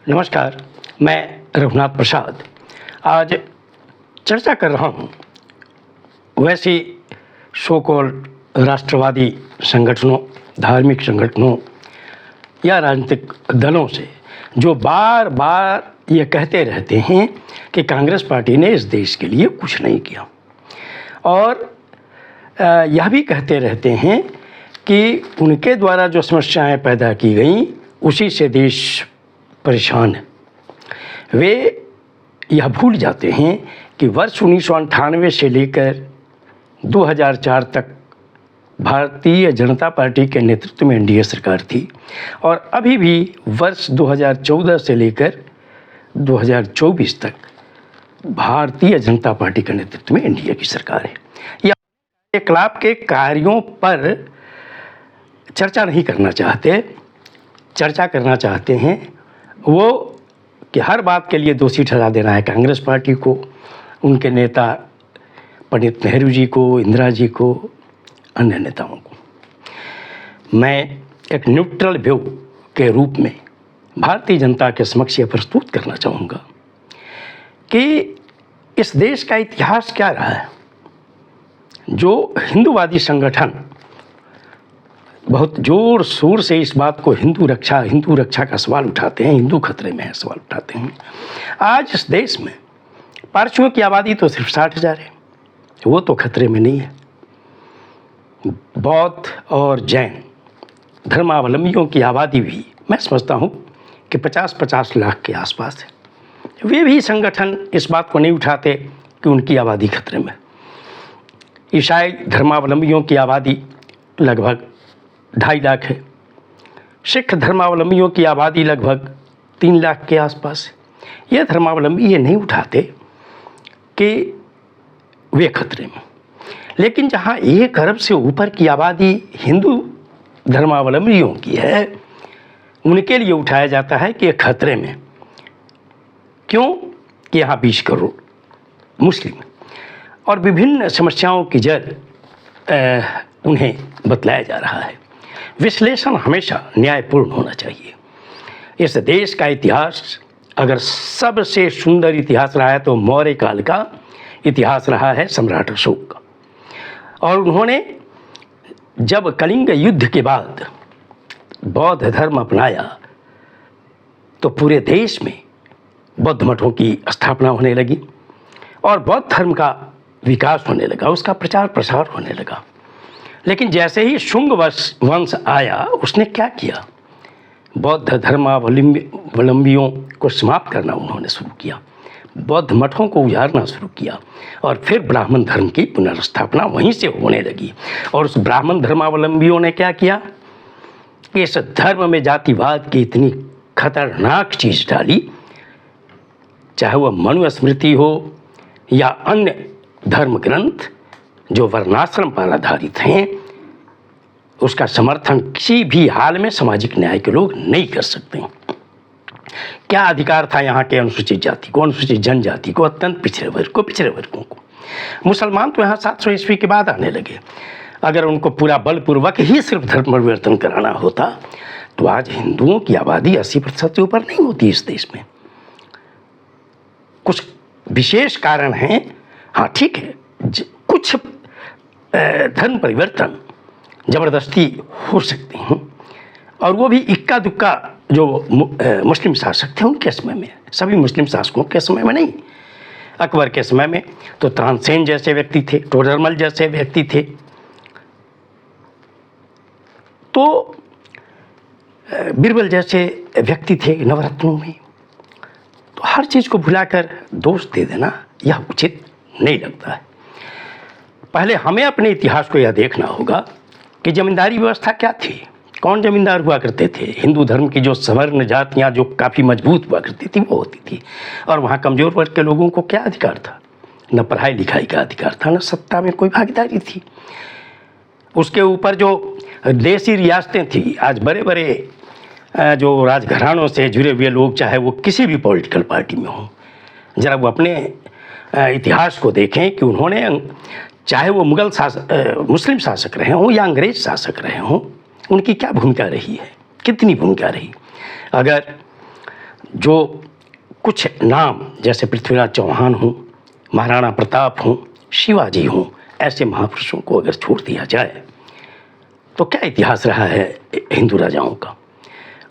नमस्कार, मैं रघुनाथ प्रसाद आज चर्चा कर रहा हूँ वैसी सो कॉल्ड राष्ट्रवादी संगठनों, धार्मिक संगठनों या राजनीतिक दलों से जो बार बार ये कहते रहते हैं कि कांग्रेस पार्टी ने इस देश के लिए कुछ नहीं किया और यह भी कहते रहते हैं कि उनके द्वारा जो समस्याएं पैदा की गई उसी से देश परेशान है। वे यह भूल जाते हैं कि वर्ष 1998 से लेकर 2004 तक भारतीय जनता पार्टी के नेतृत्व में एनडीए सरकार थी और अभी भी वर्ष 2014 से लेकर 2024 तक भारतीय जनता पार्टी के नेतृत्व में एनडीए की सरकार है। यह इनकलाब के कार्यों पर चर्चा नहीं करना चाहते, चर्चा करना चाहते हैं वो कि हर बात के लिए दोषी ठहरा देना है कांग्रेस पार्टी को, उनके नेता पंडित नेहरू जी को, इंदिरा जी को, अन्य नेताओं को। मैं एक न्यूट्रल व्यू के रूप में भारतीय जनता के समक्ष ये प्रस्तुत करना चाहूँगा कि इस देश का इतिहास क्या रहा है। जो हिंदूवादी संगठन बहुत जोर शोर से इस बात को हिंदू रक्षा का सवाल उठाते हैं, हिंदू खतरे में है सवाल उठाते हैं। आज इस देश में पारसियों की आबादी तो सिर्फ 60,000 है, वो तो खतरे में नहीं है। बौद्ध और जैन धर्मावलंबियों की आबादी भी मैं समझता हूँ कि 50-50 लाख के आसपास है। वे भी संगठन इस बात को नहीं उठाते कि उनकी आबादी खतरे में। ईसाई धर्मावलंबियों की आबादी लगभग 2.5 लाख है। सिख धर्मावलंबियों की आबादी लगभग 3 लाख के आसपास है। ये धर्मावलंबी ये नहीं उठाते कि वे खतरे में, लेकिन जहाँ 1 अरब से ऊपर की आबादी हिंदू धर्मावलंबियों की है उनके लिए उठाया जाता है कि ये खतरे में। क्यों कि यहाँ 20 करोड़ मुस्लिम और विभिन्न समस्याओं की जड़ उन्हें बतलाया जा रहा है। विश्लेषण हमेशा न्यायपूर्ण होना चाहिए। इस देश का इतिहास अगर सबसे सुंदर इतिहास रहा है तो मौर्य काल का इतिहास रहा है, सम्राट अशोक का। और उन्होंने जब कलिंग युद्ध के बाद बौद्ध धर्म अपनाया तो पूरे देश में बौद्ध मठों की स्थापना होने लगी और बौद्ध धर्म का विकास होने लगा, उसका प्रचार प्रसार होने लगा। लेकिन जैसे ही शुंग वंश आया उसने क्या किया, बौद्ध धर्मावलंबियों को समाप्त करना उन्होंने शुरू किया, बौद्ध मठों को उजाड़ना शुरू किया और फिर ब्राह्मण धर्म की पुनर्स्थापना वहीं से होने लगी। और उस ब्राह्मण धर्मावलंबियों ने क्या किया कि इस धर्म में जातिवाद की इतनी खतरनाक चीज़ डाली, चाहे वह मनुस्मृति हो या अन्य धर्म ग्रंथ जो वर्णाश्रम पर आधारित हैं, उसका समर्थन किसी भी हाल में सामाजिक न्याय के लोग नहीं कर सकते। क्या अधिकार था यहाँ के अनुसूचित जाति को, अनुसूचित जनजाति को, अत्यंत पिछड़े वर्गों को। मुसलमान तो यहाँ 700 ईस्वी के बाद आने लगे। अगर उनको पूरा बलपूर्वक ही सिर्फ धर्म परिवर्तन कराना होता तो आज हिंदुओं की आबादी 80% से ऊपर नहीं होती इस देश में। कुछ विशेष कारण हैं, हाँ ठीक है, कुछ धर्म परिवर्तन ज़बरदस्ती हो सकते हैं और वो भी इक्का दुक्का जो मुस्लिम शासक थे उनके समय में, सभी मुस्लिम शासकों के समय में नहीं। अकबर के समय में तो तानसेन जैसे व्यक्ति थे, टोडरमल जैसे व्यक्ति थे, तो बीरबल जैसे व्यक्ति थे नवरत्नों में। तो हर चीज़ को भुलाकर दोष दे देना यह उचित नहीं लगता है। पहले हमें अपने इतिहास को यह देखना होगा कि जमींदारी व्यवस्था क्या थी, कौन जमींदार हुआ करते थे। हिंदू धर्म की जो सवर्ण जातियाँ जो काफ़ी मजबूत हुआ करती थी वो होती थी और वहाँ कमज़ोर वर्ग के लोगों को क्या अधिकार था, न पढ़ाई लिखाई का अधिकार था, न सत्ता में कोई भागीदारी थी। उसके ऊपर जो देसी रियासतें थी, आज बड़े बड़े जो राजघरानों से जुड़े हुए लोग चाहे वो किसी भी पॉलिटिकल पार्टी में हों, ज़रा वो अपने इतिहास को देखें कि उन्होंने चाहे वो मुस्लिम शासक रहे हों या अंग्रेज शासक रहे हों, उनकी क्या भूमिका रही है, कितनी भूमिका रही। अगर जो कुछ नाम जैसे पृथ्वीराज चौहान हूँ, महाराणा प्रताप हूँ, शिवाजी हूँ, ऐसे महापुरुषों को अगर छोड़ दिया जाए तो क्या इतिहास रहा है हिंदू राजाओं का।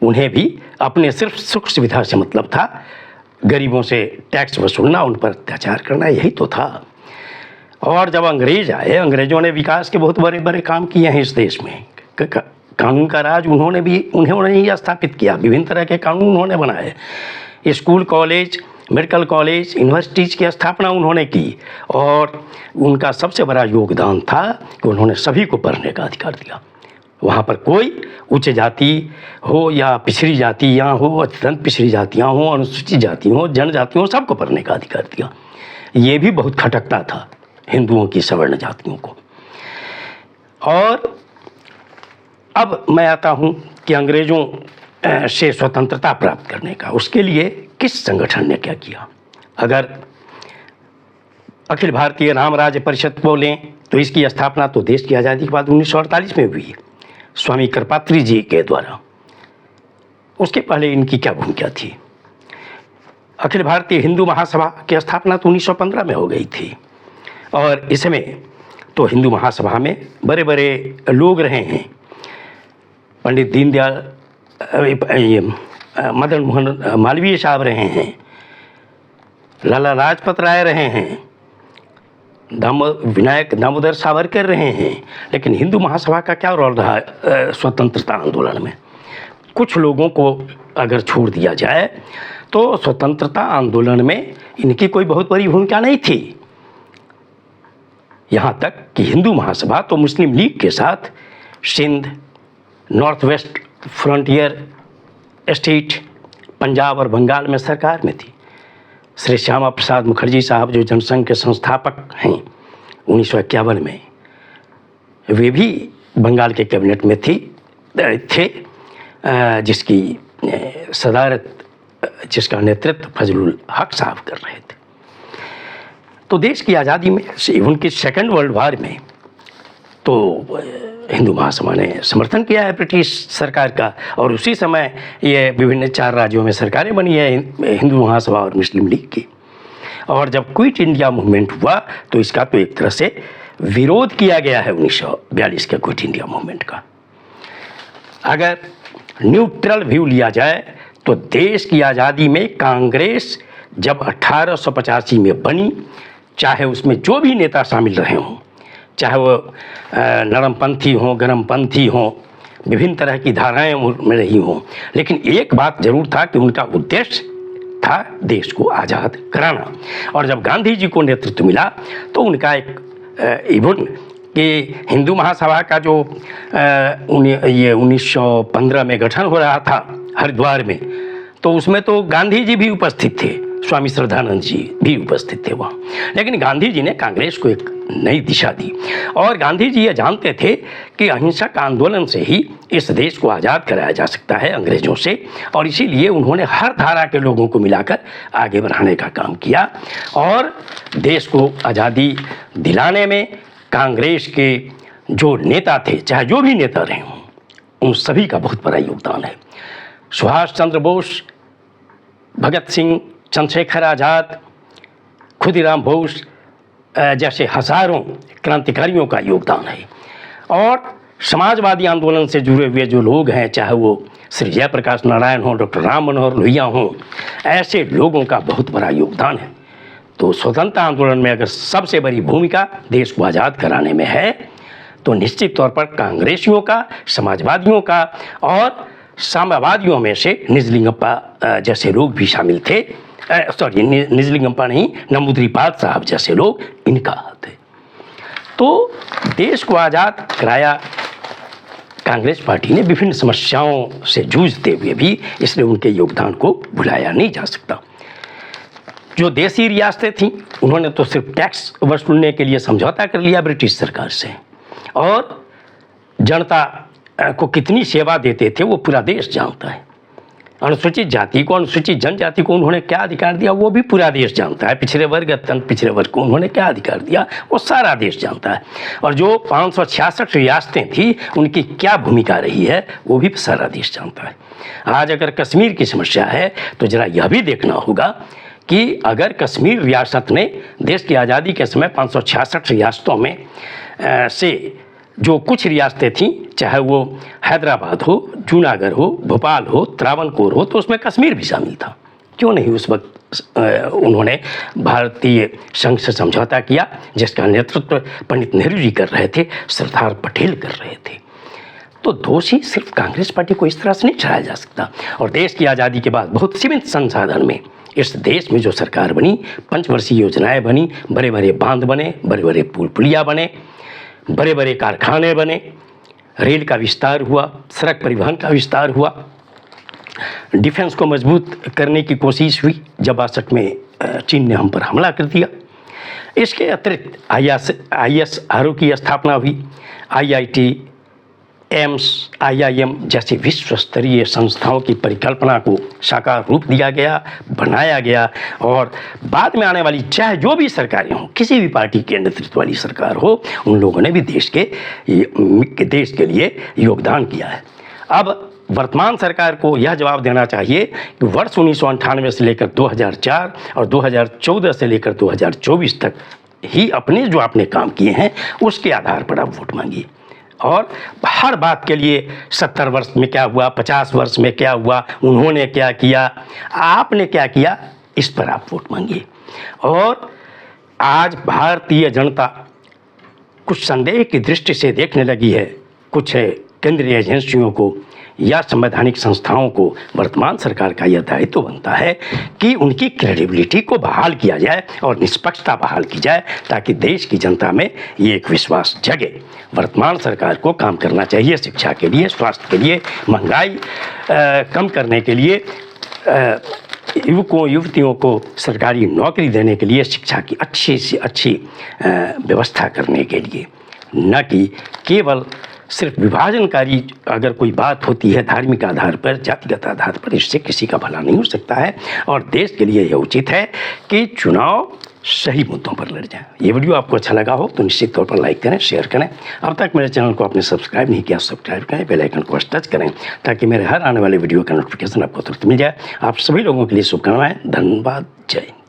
उन्हें भी अपने सिर्फ सुख सुविधा से मतलब था, गरीबों से टैक्स वसूलना, उन पर अत्याचार करना, यही तो था। और जब अंग्रेज आए, अंग्रेजों ने विकास के बहुत बड़े बड़े काम किए हैं इस देश में। कानून का राज उन्होंने ही स्थापित किया, विभिन्न तरह के कानून उन्होंने बनाए, school college medical college universities की स्थापना उन्होंने की। और उनका सबसे बड़ा योगदान था कि उन्होंने सभी को पढ़ने का अधिकार दिया। वहाँ पर कोई उच्च जाति हो या पिछड़ी जातियाँ हो, अत्यंत पिछड़ी जातियाँ हों, अनुसूचित जाति हो, जनजाति हो, सबको पढ़ने का अधिकार दिया। ये भी बहुत खटकता था हिंदुओं की सवर्ण जातियों को। और अब मैं आता हूँ कि अंग्रेज़ों से स्वतंत्रता प्राप्त करने का, उसके लिए किस संगठन ने क्या किया। अगर अखिल भारतीय राम राज्य परिषद को लें तो इसकी स्थापना तो देश की आज़ादी के बाद 1948 में हुई, स्वामी कृपात्री जी के द्वारा। उसके पहले इनकी क्या भूमिका थी। अखिल भारतीय हिंदू महासभा की स्थापना तो 1915 में हो गई थी, और इसमें तो हिंदू महासभा में बड़े बड़े लोग रहे हैं। पंडित दीनदयाल, मदन मोहन मालवीय साहब रहे हैं, लाला लाजपत राय रहे हैं, विनायक दामोदर सावरकर रहे हैं। लेकिन हिंदू महासभा का क्या रोल रहा स्वतंत्रता आंदोलन में। कुछ लोगों को अगर छोड़ दिया जाए तो स्वतंत्रता आंदोलन में इनकी कोई बहुत बड़ी भूमिका नहीं थी। यहाँ तक कि हिंदू महासभा तो मुस्लिम लीग के साथ Sindh, North West Frontier State, Punjab और बंगाल में सरकार में थी। श्री श्यामा प्रसाद मुखर्जी साहब जो जनसंघ के संस्थापक हैं 1951 में, वे भी बंगाल के कैबिनेट में थे, जिसकी सदारत, जिसका नेतृत्व फजलुल हक साहब कर रहे थे। तो देश की आज़ादी में, उनकी सेकेंड वर्ल्ड वार में तो हिंदू महासभा ने समर्थन किया है ब्रिटिश सरकार का, और उसी समय ये विभिन्न 4 राज्यों में सरकारें बनी है हिंदू महासभा और मुस्लिम लीग की। और जब क्विट इंडिया मूवमेंट हुआ तो इसका तो एक तरह से विरोध किया गया है 1942 के क्विट इंडिया मूवमेंट का। अगर न्यूट्रल व्यू लिया जाए तो देश की आज़ादी में कांग्रेस जब 1885 में बनी, चाहे उसमें जो भी नेता शामिल रहे हों, चाहे वो नरमपंथी हों, गरमपंथी हों, विभिन्न तरह की धाराएं में रही हों, लेकिन एक बात जरूर था कि उनका उद्देश्य था देश को आज़ाद कराना। और जब गांधी जी को नेतृत्व मिला तो उनका एक इवन कि हिंदू महासभा का जो ये 1915 में गठन हो रहा था हरिद्वार में, तो उसमें तो गांधी जी भी उपस्थित थे, स्वामी श्रद्धानंद जी भी उपस्थित थे वहाँ। लेकिन गांधी जी ने कांग्रेस को एक नई दिशा दी, और गांधी जी ये जानते थे कि अहिंसक आंदोलन से ही इस देश को आज़ाद कराया जा सकता है अंग्रेज़ों से, और इसीलिए उन्होंने हर धारा के लोगों को मिलाकर आगे बढ़ाने का काम किया। और देश को आज़ादी दिलाने में कांग्रेस के जो नेता थे, चाहे जो भी नेता रहे हों, उन सभी का बहुत बड़ा योगदान है। सुभाष चंद्र बोस, भगत सिंह, चंद्रशेखर आज़ाद, खुदीराम बोस जैसे हजारों क्रांतिकारियों का योगदान है। और समाजवादी आंदोलन से जुड़े हुए जो लोग हैं, चाहे वो श्री जयप्रकाश नारायण हों, डॉक्टर राम मनोहर लोहिया हों, ऐसे लोगों का बहुत बड़ा योगदान है। तो स्वतंत्रता आंदोलन में अगर सबसे बड़ी भूमिका देश को आज़ाद कराने में है तो निश्चित तौर पर कांग्रेसियों का, समाजवादियों का, और साम्यवादियों में से निजलिंगप्पा जैसे लोग भी शामिल थे। निजलिंगप्पा नहीं, नंबूद्रिपाद साहब जैसे लोग, इनका हाथ है। तो देश को आज़ाद कराया कांग्रेस पार्टी ने विभिन्न समस्याओं से जूझते हुए भी, इसलिए उनके योगदान को भुलाया नहीं जा सकता। जो देसी रियासतें थीं उन्होंने तो सिर्फ टैक्स वसूलने के लिए समझौता कर लिया ब्रिटिश सरकार से, और जनता को कितनी सेवा देते थे वो पूरा देश जानता है। अनुसूचित जाति को, अनुसूचित जनजाति को उन्होंने क्या अधिकार दिया वो भी पूरा देश जानता है। पिछड़े वर्ग, अत्यंत पिछड़े वर्ग को उन्होंने क्या अधिकार दिया वो सारा देश जानता है। और जो 566 रियासतें थी उनकी क्या भूमिका रही है वो भी सारा देश जानता है। आज अगर कश्मीर की समस्या है तो जरा यह भी देखना होगा कि अगर कश्मीर रियासत ने देश की आज़ादी के समय 566 रियासतों में से जो कुछ रियासतें थीं, चाहे वो हैदराबाद हो, जूनागढ़ हो, भोपाल हो, त्रावणकोर हो, तो उसमें कश्मीर भी शामिल था। क्यों नहीं उस वक्त उन्होंने भारतीय संघ से समझौता किया, जिसका नेतृत्व पंडित नेहरू जी कर रहे थे, सरदार पटेल कर रहे थे। तो दोषी सिर्फ कांग्रेस पार्टी को इस तरह से नहीं ठहराया जा सकता। और देश की आज़ादी के बाद बहुत सीमित संसाधन में इस देश में जो सरकार बनी, पंचवर्षीय योजनाएं बनी, बड़े बड़े बांध बने, बड़े बड़े पुल पुलिया बने, बड़े बड़े कारखाने बने, रेल का विस्तार हुआ, सड़क परिवहन का विस्तार हुआ, डिफेंस को मजबूत करने की कोशिश हुई जब 62 में चीन ने हम पर हमला कर दिया। इसके अतिरिक्त ISRO की स्थापना हुई, IIT, एम्स, IIM जैसी विश्व स्तरीय संस्थाओं की परिकल्पना को साकार रूप दिया गया, बनाया गया। और बाद में आने वाली चाहे जो भी सरकारें हों, किसी भी पार्टी के नेतृत्व वाली सरकार हो, उन लोगों ने भी देश के लिए योगदान किया है। अब वर्तमान सरकार को यह जवाब देना चाहिए कि वर्ष 1998 से लेकर 2004 और 2014 से लेकर 2024 तक ही अपने जो आपने काम किए हैं उसके आधार पर आप वोट मांगिए। और हर बात के लिए 70 वर्ष में क्या हुआ, 50 वर्ष में क्या हुआ, उन्होंने क्या किया, आपने क्या किया, इस पर आप वोट मांगिए। और आज भारतीय जनता कुछ संदेह की दृष्टि से देखने लगी है कुछ केंद्रीय एजेंसियों को या संवैधानिक संस्थाओं को। वर्तमान सरकार का यह दायित्व बनता है कि उनकी क्रेडिबिलिटी को बहाल किया जाए और निष्पक्षता बहाल की जाए, ताकि देश की जनता में ये एक विश्वास जगे। वर्तमान सरकार को काम करना चाहिए शिक्षा के लिए, स्वास्थ्य के लिए, महंगाई कम करने के लिए, युवकों युवतियों को सरकारी नौकरी देने के लिए, शिक्षा की अच्छी से अच्छी व्यवस्था करने के लिए, न कि केवल सिर्फ विभाजनकारी अगर कोई बात होती है धार्मिक आधार पर, जातिगत आधार पर, इससे किसी का भला नहीं हो सकता है। और देश के लिए यह उचित है कि चुनाव सही मुद्दों पर लड़ जाए। ये वीडियो आपको अच्छा लगा हो तो निश्चित तौर पर लाइक करें, शेयर करें। अब तक मेरे चैनल को आपने सब्सक्राइब नहीं किया, सब्सक्राइब करें, बेल आइकन को टच करें, ताकि मेरे हर आने वाले वीडियो का नोटिफिकेशन आपको तुरंत मिल जाए। आप सभी लोगों के लिए शुभकामनाएं। धन्यवाद। जय हिंद।